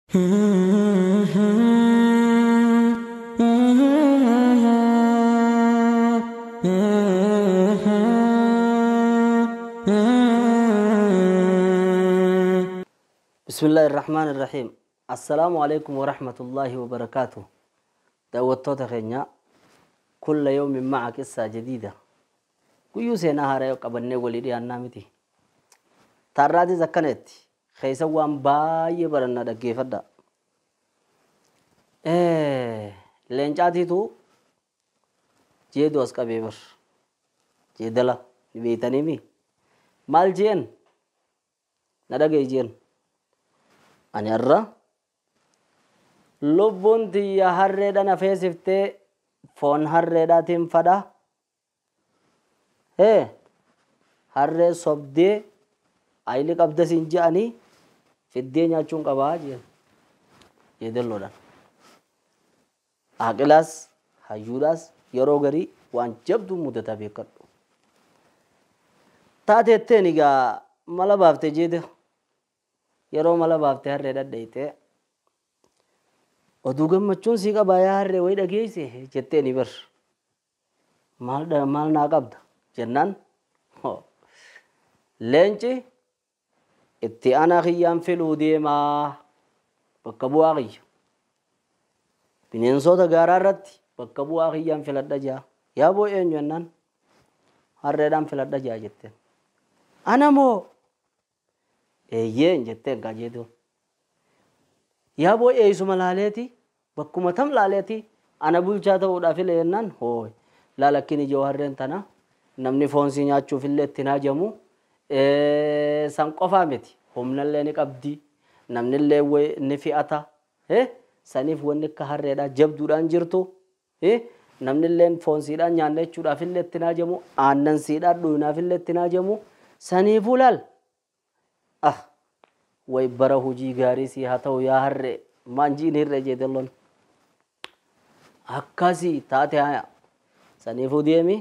بسم الله الرحمن الرحيم. السلام عليكم ورحمة الله وبركاته. دعوتك خينيا كل يوم معك قصة جديدة. كيو سنة هرايو قبلني وليدي النامتي. ترادي زكنت خيسا وان باي برنا دقيفة. لينجاتي تو جيدو اسكا بيبر جيدلا بيتاني مي مال جين ندقي جين أنا الرا لبون تي هرّدا نفسفت فون هرّدا تيم فدا هرّ صبدي أيلي قبضة سنجاني في الدنيا چون كباجي يدلودا أكلاس هيوراس يروغري وان جبدو مدتا بيكر تاتي تنيغا مالا بافتي جيده yeroo mala baaftee harree dhadheeyte oduu gammachuun sii qabaayaa harree wayi dhageeyse jettee ni bar maal naa qabda jennaan leenci itti ana kiyyaan filuu deemaa bakka bu'aa kiyya bineensota gaaraa irratti bakka bu'aa kiyyaan filadha jaa yaa boo eenyu jennaan harreedhaan filadha jaa jetteen ana moo eeyyeen jetteen kajeetu yaa boo eeysuma laaleeti bakkuma tam laaleeti ana bulchaa ta'uudhaaf illee jennaan hooy laalakkini ijoo harreen tana namni foonsii nyaachuuf illee itti naajamu san qofaa miti humnallee ni qabdi namnillee ni fi'ata saniif wanni akka harreedhaa jabduudhaan jirtu namnillee foonsiidhaan nyaanna jechuudhaaf illee itti naajamu aannansiidhaan dhuunaaf illee itti naajamu saniifuu laal way bara hujii gaarii si haa ta'u yaa harre maanjiin hirre jeedellon akkasii taate haya saniifuu deemi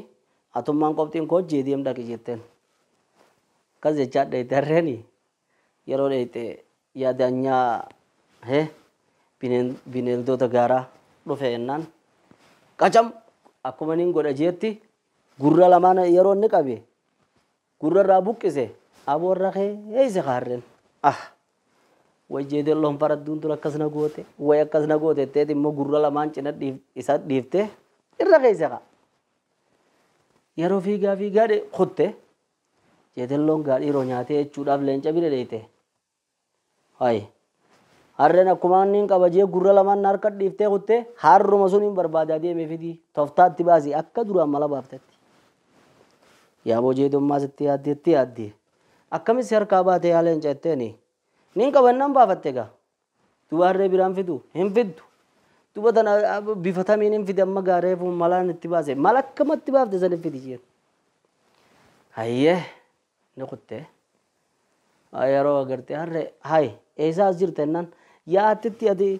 atummaan qopxiin koo hojjee deem dhaqi jetteen akkas jechaa dheeyte harreeni yeroo dheeyte yaadanyaa bineeldota gaaraa dhufe ennaan qacam akkuma nin godha jeetti gurra lamaan yeroo inni qabe gurra irraa buqqise aboorra keeyse harreen wajjeedellon faradduun tura akkasna goote way akkasna goote teet immoo gurra lamaan cina isa dhiifte irra keeyse ka yeroo fiigaa kutte jeedellon gaadhiiroo nyaatee jechuudhaaf leenca bira dheeyte hay harreen akkuma niin qaba jee gurra lamaan harka dhiiftee kutte harruma sun hin barbaadaa deemee fidii toftaatti baasii akka duraan mala baaftetti yaaboo jeedummaa sitti yaaddee akkamis harkaa baate yaa leenca jetteeni nin qabannan baafatte gaa duba harree biraan fidu hin fiddu duba tana bifatamiin hin fide amma gaareefu malaan itti baase mal akkamatti baafte san hin fidi jeen hayyee ni kutte yeroo agarte harree hay eesaa as jirte ennaan yaa attitti ati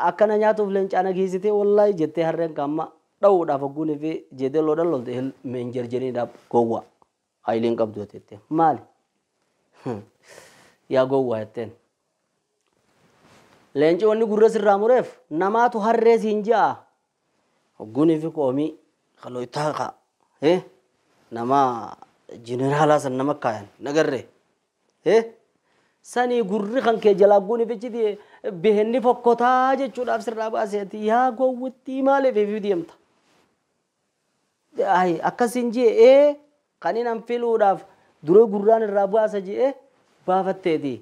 akkana nyaatuuf leencaana geessitee wallaahi jettee harreen kaamma dha'uudhaaf hogguunii fi jeedelloodhaan lolte meenjerjeniidhaaf gowwaa hayiliin qabdu jettee maali yaa gowwaa jetteen leenci wanni gurra sirraa mureef namaatu harree siin ja'a hogguunii fi qoomii kalooytaa ka nama jeneraalaa san nama kaayan nagarree sanii gurri kan kee jalaa hogguunii fichiti behenni fokkotaa jechuudhaaf sirraa baaseeti yaa gowwittii maaliif eefi deemta akkasiin jee kaniin an filuudhaaf dura gurraan irraa baasa jee baafatteeti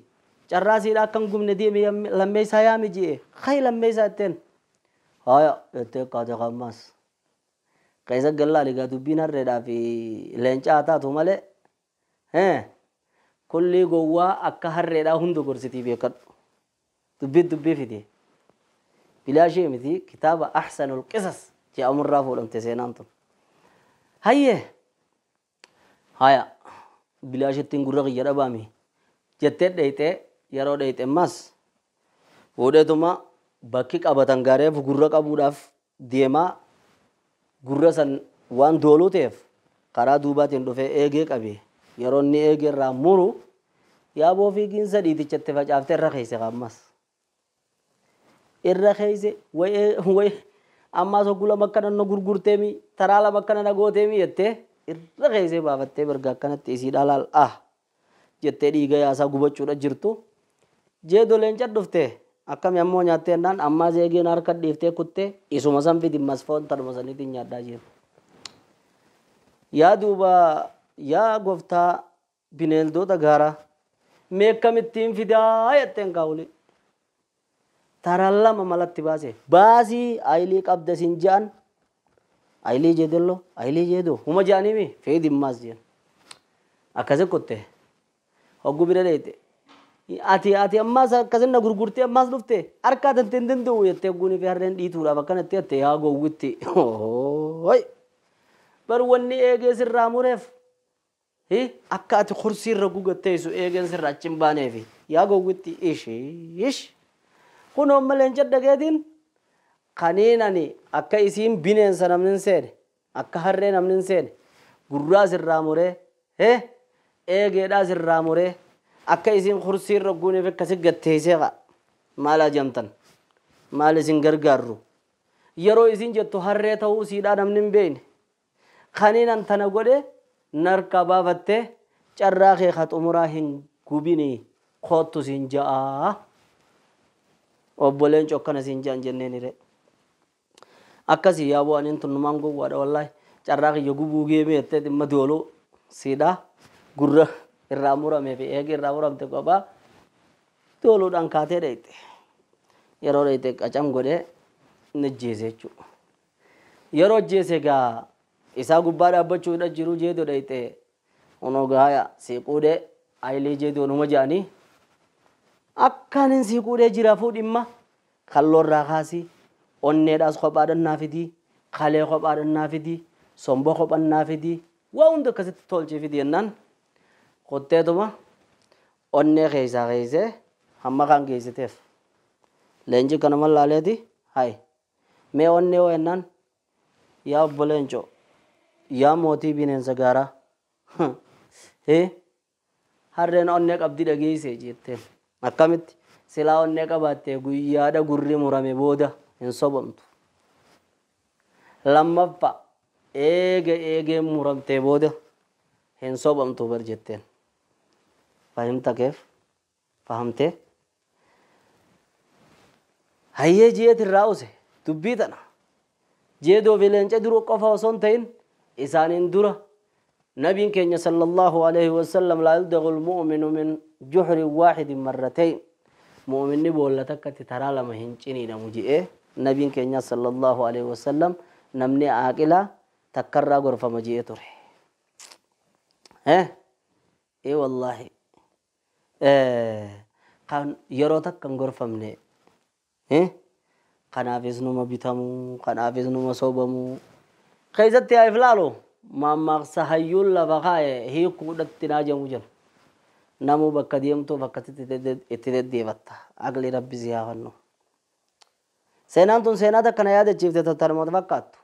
carraasiidha akkan gumne deeme lammeeysaa yaami jee kay lammeeysaa jetteen haya jettee kaate kammaas keessa gallaaligaa dubbiin harreedhaa fi leencaa taatu malee kulli gowwaa akka harreedhaa hunda gorsitii beekadhu dubbii fide bilaashee miti kitaaba ahsanul qisas jedhamurraa fuudhamte seenaan tun hayyee haya bilaashettiin gurra kiyya dhabaami jettee dheeyte yeroo dheeyte ammas fuudheetuma bakki qabatan gaareef gurra qabuudhaaf deemaa gurra san waan dooluu ta'eef karaa duubaatiin dhufee eegee qabe yeroo inni eegee irraa muru yaaboo fiigiinsa dhiitichatti facaaftee irra keeyse ammas الرخيزة وي أما سقول مكان إنه غرغرتمي ترى لا مكان إنه غوتمي يته الرخيزة بابته برجع كانت تيسير على جتة ديجا يا سا غوبة شورا جرتو جدو لينجر دفته أكم يمو نياته نان أما زيجي نار كد دفته كته إسو مسام في دم مسفون تر مساني تين يادا جير يا دوبا يا غفتا بنيل دو تغارا ميكم التيم في داية تنقولي ترى الله ما ملت باسي أيلي قبض سنجان أيلي جدلو أيلي جدو هما جاني مي في دم مسجين أكذا كته هقول بيرليته ati amma kasan na gurgurte amma lufte arka dan tenden do yette guni fi harren di tura bakana tete ya go witti hoy bar wonni ege sirra muref akka ati khursi ragu gatte su ege sirra cimbane fi ya go witti ish kuno malen jadda gedin kaninani akka isim binen sanamnin sede akka harre namnin sede gurra sirra mure ege da sirra mure akka isin khursi ragune fe kasi gatteesega mala jamtan mal isin gargarru yero isin jetto harre tawu sida namnin beene khaninan tana gode narka babatte carraxe khatumura hin gubini khottu sinjaa obbolen chokkana sinjaan jenneni re akkasi yabo anin tunmango wada wallahi carraxe yogubu geme ette dimma dolo sida gurra irramura me fi ege irramura mte goba tolu dan kate deite yero deite kacam gode nejjese chu yero jese ga isa gubbada bachu da jiru je do deite ono gaya siqude aile je do no majani akkanin siqude jira fu dimma kallorra khasi onne das khobadan nafidi khale khobadan nafidi sombo khoban nafidi wa unda kaset tolje fidi nan khotte duma onne khayse hamma kan geysitef lenji kanamal laledi hay me onne o enan ya bolenjo ya moti binen sagara harren onne qabdi dageyse jette akamit sila onne qabate guyada gurri murame boda en sobamtu lamma ege muramte boda en sobamtu barjetten فهمت كيف؟ فهمت؟ هي جيت الراوسة تبيتنا جيدو فيلنجا درو قفا وصنتين إسانين درا نبي كينيا صلى الله عليه وسلم لا يلدغ المؤمن من جحر واحد مرتين مؤمن نبول لتك تترى لما هنچيني نمجئ نبي كينيا صلى الله عليه وسلم نمني عاقلا تكرر غرفة مجئ تري إيه والله kan yeroo takka gorfamne kanaafis numa bitamu kanaafis numa sobamu kaysatti ay filalo mamaqsa hayyul la baqaye hi kudatti najamu jan namu bakka diyamto bakkati itti deebatta agli rabbi ziyafanno seenantun seenata kana yaada chifte tatarmot fakkaattu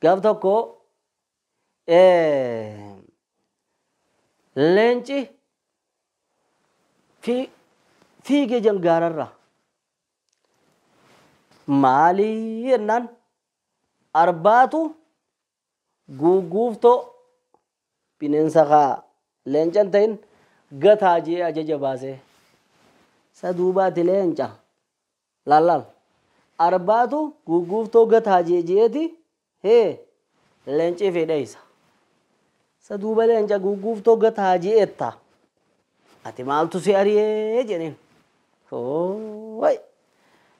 gaaf tokko leenci في جنجارة مالي نان أربعة غوغوفتو بننسخا لينجان تين غتاجي أجا باسه سدوبات لينجا لال أربعة غوغوفتو غتاجي جيتي لينجي في دايسا سدوبا لينجا غوغوفتو غتاجي إتا ati maaltu si ariye jenin hoy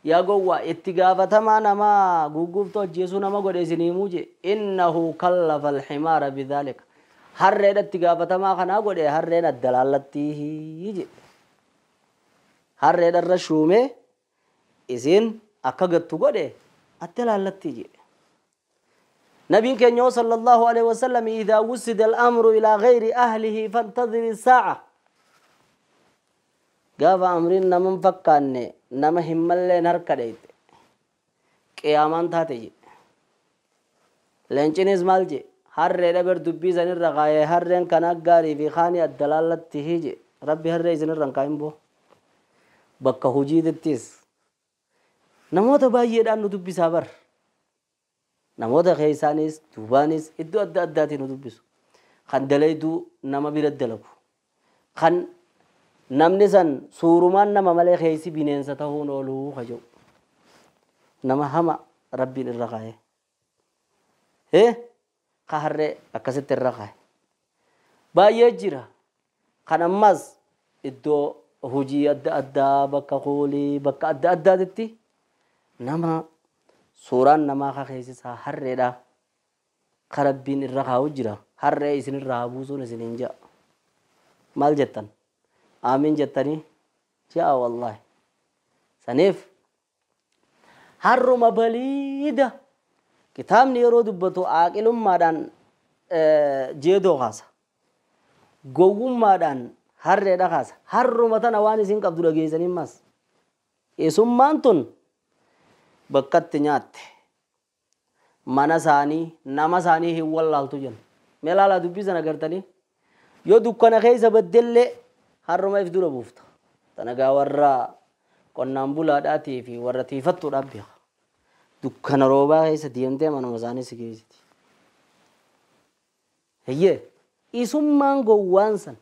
ya gowa itti gaafatama nama gugufto jesu nama gode isinimu je innahu kallafa alhimara bidhalik harre itti gaafatama kana gode harre na dalalatti je harre darra shume isin akka gattu gode atlalatti je نبي كنيو صلى الله عليه وسلم إذا وسد الأمر إلى غير أهله فانتظر الساعة قاف أمرين نمن فكاني نما همالي نركديت قيامان تاتي لنچنيز مالجي هر ريدا بر دبي زنر رغاية هر رين كناقاري في خاني الدلالة تهيجي ربي هر ريزن الرنقايم بو بكا هجيد التيس namoota baay'eedhaan nu dubbisaa bar namoota keessaanis duubaanis iddoo adda addaatiin nu dubbisu kan dalayduu nama bira dalagu kan namni san suurumaan nama malee keessi bineensa ta'uun ooluu kaja'u nama hama rabbiin irra kaa'e ka harree akkasitti irra kaa'e baay'ee jira kan ammas iddoo hojii adda addaa bakka koolii bakka adda addaatitti nama suuraan namaa ka keessisaa harreedha ka rabbiin irra kaa'u jira harree isin irraa buusuun isiniin ja'a maal jettan aamin jettanii ja'a wallahi saniif harruma baliida kitaabni yeroo dubbatu aaqilummaadhaan jeedoo kaasa gowwummaadhaan harreedha kaasa harruma tana waan isin qabdu dhageessanii mas eessummaan tun bakkatti nyaatte mana isaanii nama isaanii hin wallaaltu jenna mee laalaa dubbii sana agartanii yoo dukkana keessa baddellee harruma if dura buufta tanagaa warra qonnaan bulaadhaatii fi warra tiifattuudhaaf beeka dukkana roobaa keessa deemtee manuma isaanii si geessiti hiyyee isummaan gowwaan san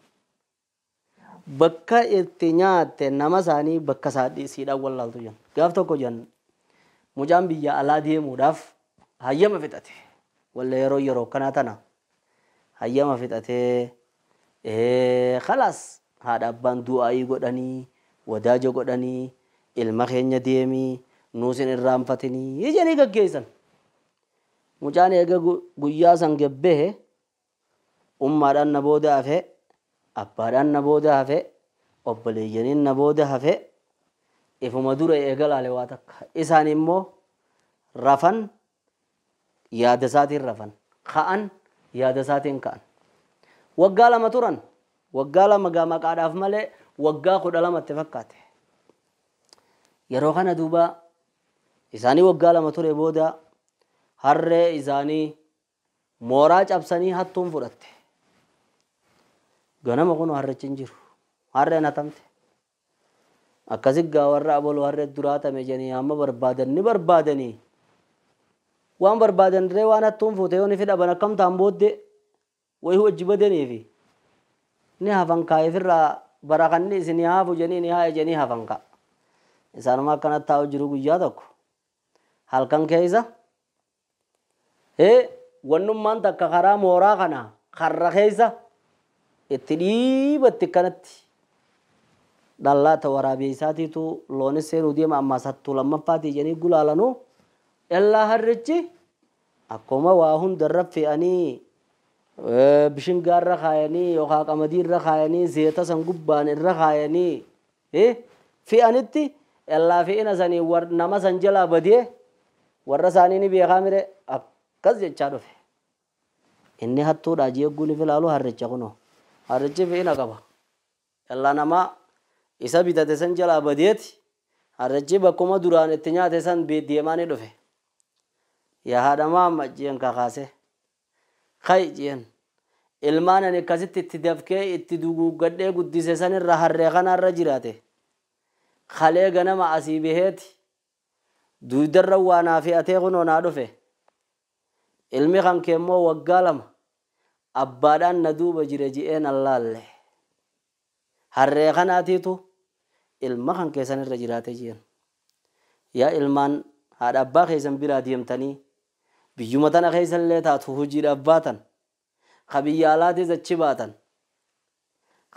bakka itti nyaatte nama isaanii bakka siidhaan wallaaltu jenna gaaf tokko jenna mucaan biyya alaa deemuudhaaf hayyama fixate walla yeroo kanaa tana hayyama fixatee khalaas haadha abbaan du'aayii godhanii wadaaja godhanii ilma keenya deemii nuusin irraanfatinii ijanii gaggeessan mucaan eega guyyaa san gebbee ummaadhaan na booda hafe abbaadhaan na booda hafe obboleeyyaniin na booda hafe ifuma dura eega laale waa takka isaan immoo rafan yaada isaatiin rafan ka'an yaada isaatiin ka'an waggaa lama turan waggaa lama maqaadhaaf malee waggaa 12 fakkaate yeroo kana duuba isaanii waggaa lama ture booda harree isaanii mooraa cabsanii hattuun fudhatte ganama kun harrechi hin jiru harreen hatamte akkasi gaa warra abaluu harree duraatame janii amma barbaadanii waan barbaadan diree waan hattuun fuute yoo ni fidhaban akkam ta'an booddee wayii wajji badaniifi ni hafan kaa'eefirraa barakanni isinii haafu janii ni haa'e janii hafan ka'a isaanuma akkanatti taa'u jiru guyyaa tokko halkan keessa wannummaan takka karaa mooraa kana karra keessa itti dhiibatti kanatti dhallaata waraabee isaatiitu loonis seenuu deema ammaas hattuu lammaffaatii janii gulaalanuu illaa harrichi akkuma waa hundarra fe'anii bishingaarra kaayanii yookaan qamadiirra kaayanii zeeta san gubbaan irra kaayanii fe'anitti illaa fe'ina sanii nama san jalaa badee warra isaanii ni beekaa mire akkas jechaa dhufe inni hattuudha jeegguu ni filaalu harricha kunoo harrichi fe'ina qaba illaa nama isa bitate san jalaa badeeti harrichi bakkuma duraan itti nyaate san deemaa ni dhufe yaa haadha maamma jeen kakaase kai jeen ilmaan ani akkasitti itti dafkee itti duguuggadhee guddise san irra harree kanarra jiraate kalee ganama asii baheeti duudarra waa naa fe'atee kunoo naa dhufe ilmi kan kee immoo waggaa 2 abbaadhaan na duuba jire je'een allaalle harree kanaatiitu ilma kan keessan irra jiraate jeen yaa ilmaan haadha abbaa keessan biraa deemtanii biyyuma tana keessallee taatu hojiidhaaf baatan ka biyya alaatis achi baatan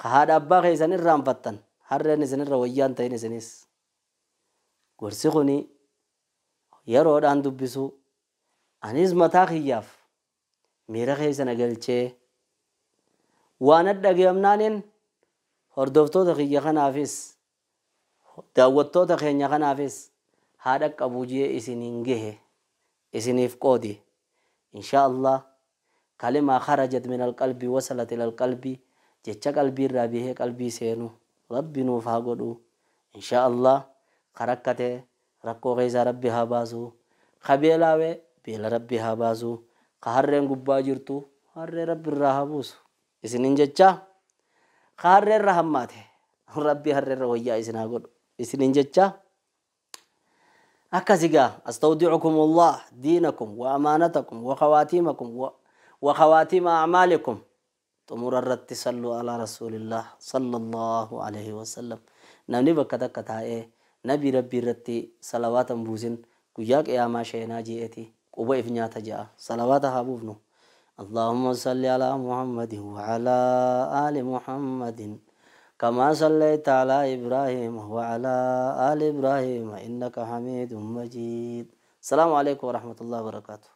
ka haadha abbaa keessan irraanfattan harreen isinirra wayyaan ta'in isinis gorsi kuni yeroodhaan dubbisu anis mataa kiyyaaf miira keessan agalchee waan dhaggeeffamnaaniin hordoftoota kiyya kanaafis daawwattoota keenya kanaafis haadha qabujee isiniin gahe isiniif qoodi insha Allah kalima kharajat min alqalbi wasalat ila alqalbi jecha qalbii irraa bahee qalbii seenu rabbi nuuf haa godhu insha Allah karakkate rakkoo keessa rabbi haa baasu qabeelaawe beela rabbi haa baasu harreen gubbaa jirtu harree rabbi irraa haa buusu isiniin jecha harree irra hammaate rabbi harree irra wayyaa isin haa godhu isiniin jecha أكسجا أستودعكم الله دينكم وأمانتكم وخواتيمكم وخواتيم أعمالكم تمر الرت صلوا على رسول الله صلى الله عليه وسلم نبني بكتك تاء نبي ربي رتي صلوات بوزن كجاك يا ما شينا جيتي قبا إفنيا تجا صلوات هابوفنو اللهم صل على محمد وعلى آل محمد كما صليت على إبراهيم وعلى آل إبراهيم إنك حميد مجيد. السلام عليكم ورحمة الله وبركاته.